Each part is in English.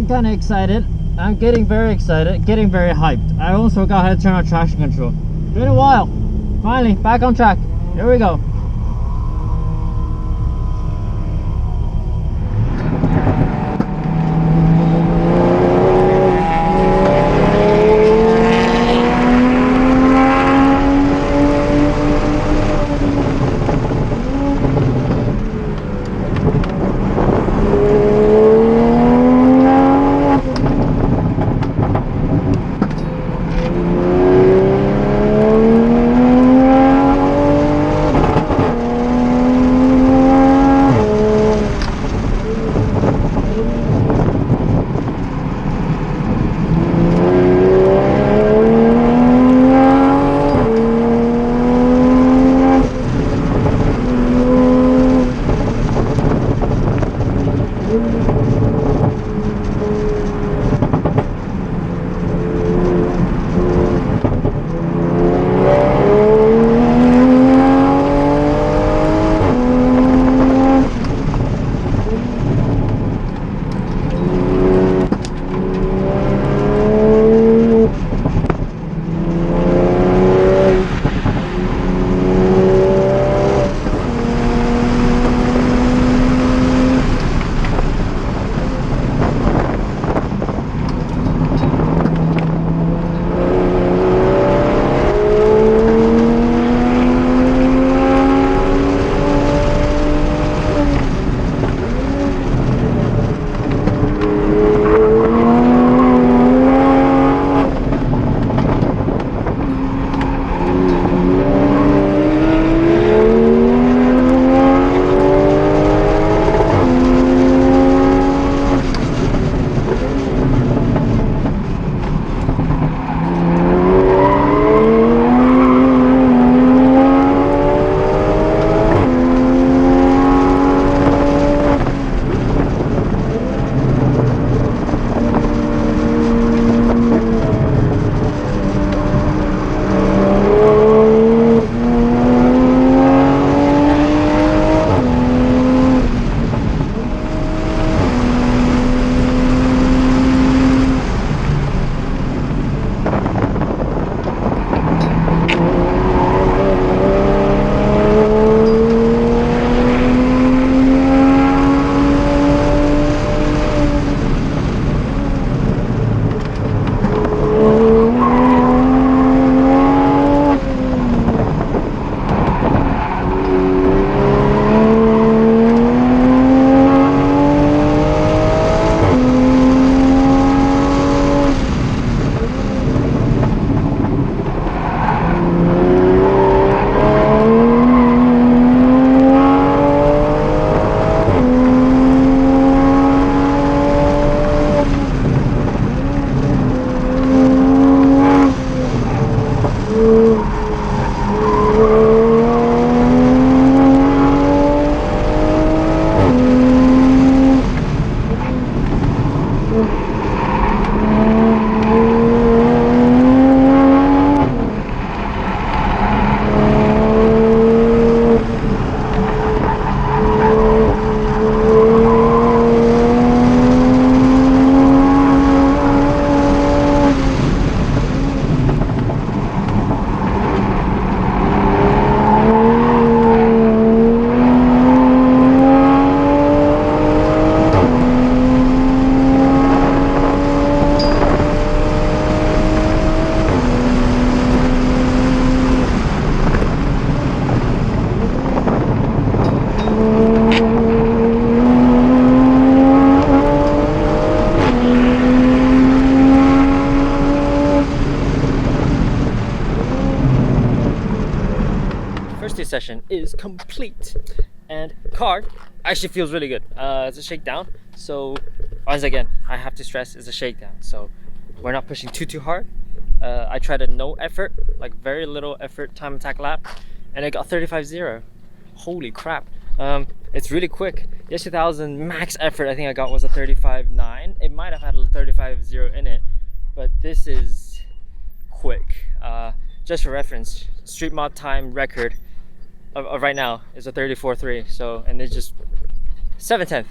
I'm kind of excited. I'm getting very excited, getting very hyped. I almost forgot how to turn on traction control. Been a while. Finally, back on track. Here we go. first day session is complete, and car actually feels really good. It's a shakedown, so once again I have to stress it's a shakedown, so we're not pushing too hard. I tried a no effort, like very little effort time attack lap, and I got 35.0. Holy crap. It's really quick. The 2000 max effort I think I got was a 35.9. It might have had a 35.0 in it, but this is quick. Just for reference, street mod time record of right now is a 34.3. So, and it's just 7/10.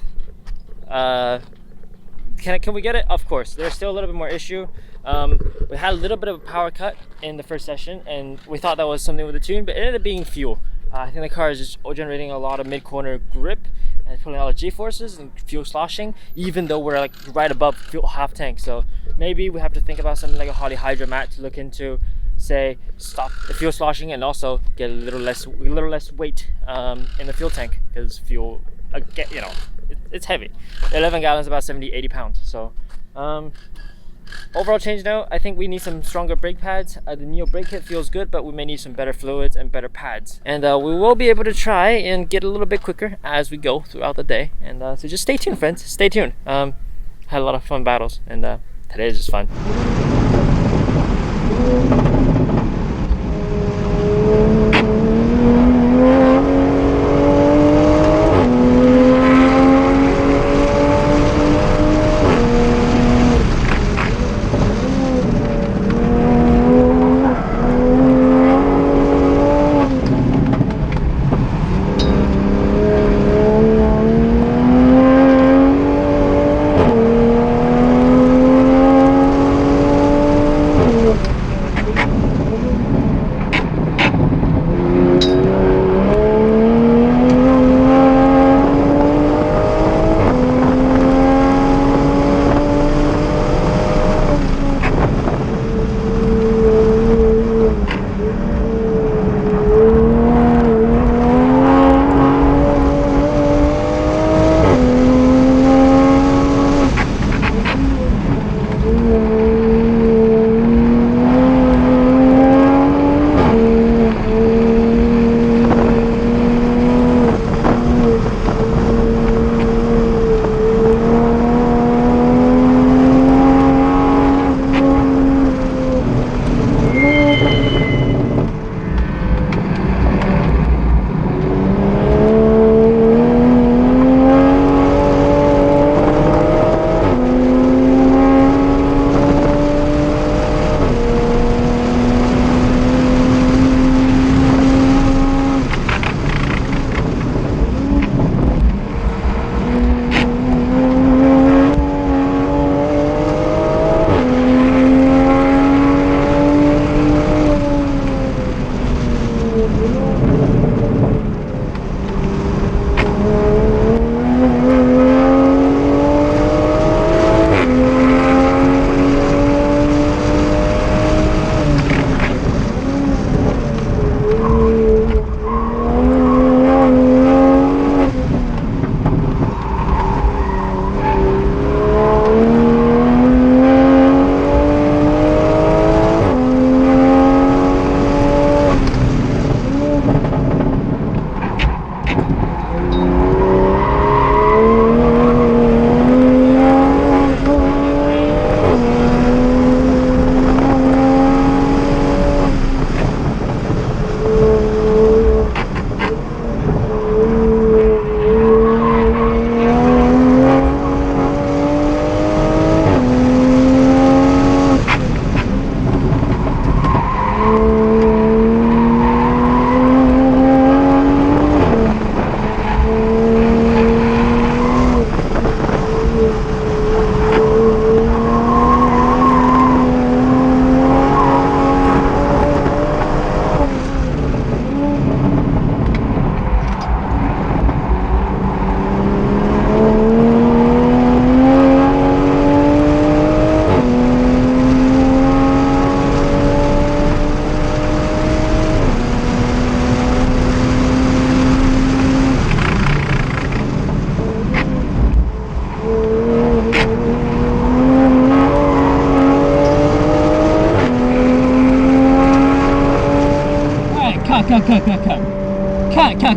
Can we get it? Of course. There's still a little bit more issue. We had a little bit of a power cut in the first session, and we thought that was something with the tune, but it ended up being fuel. I think the car is just generating a lot of mid-corner grip and pulling a lot of G-forces and fuel sloshing, even though we're like right above fuel half tank. So maybe we have to think about something like a Holley Hydra mat to look into, say, stop the fuel sloshing and also get a little less weight in the fuel tank, because fuel, you know, it's heavy. 11 gallons, about 70-80 pounds. So overall change note, I think we need some stronger brake pads. The Neo brake kit feels good, but we may need some better fluids and better pads. And we will be able to try and get a little bit quicker as we go throughout the day. And so just stay tuned, friends. Stay tuned. Had a lot of fun battles, and today is just fun.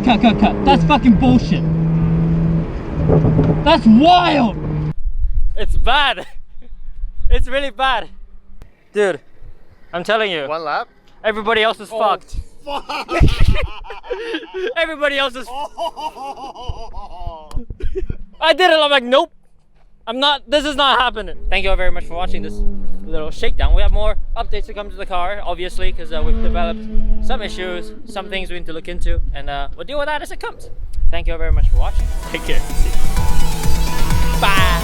Cut. That's fucking bullshit. That's wild. It's bad. It's really bad. Dude, I'm telling you. One lap? Everybody else is fucked. Fuck. Everybody else is I did it. I'm like, nope. I'm not, this is not happening. Thank you all very much for watching this little shakedown. We have more updates to come to the car, obviously, because we've developed some issues, some things we need to look into, and we'll deal with that as it comes. Thank you all very much for watching. Take care. See you. Bye.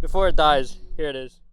before it dies. Here it is.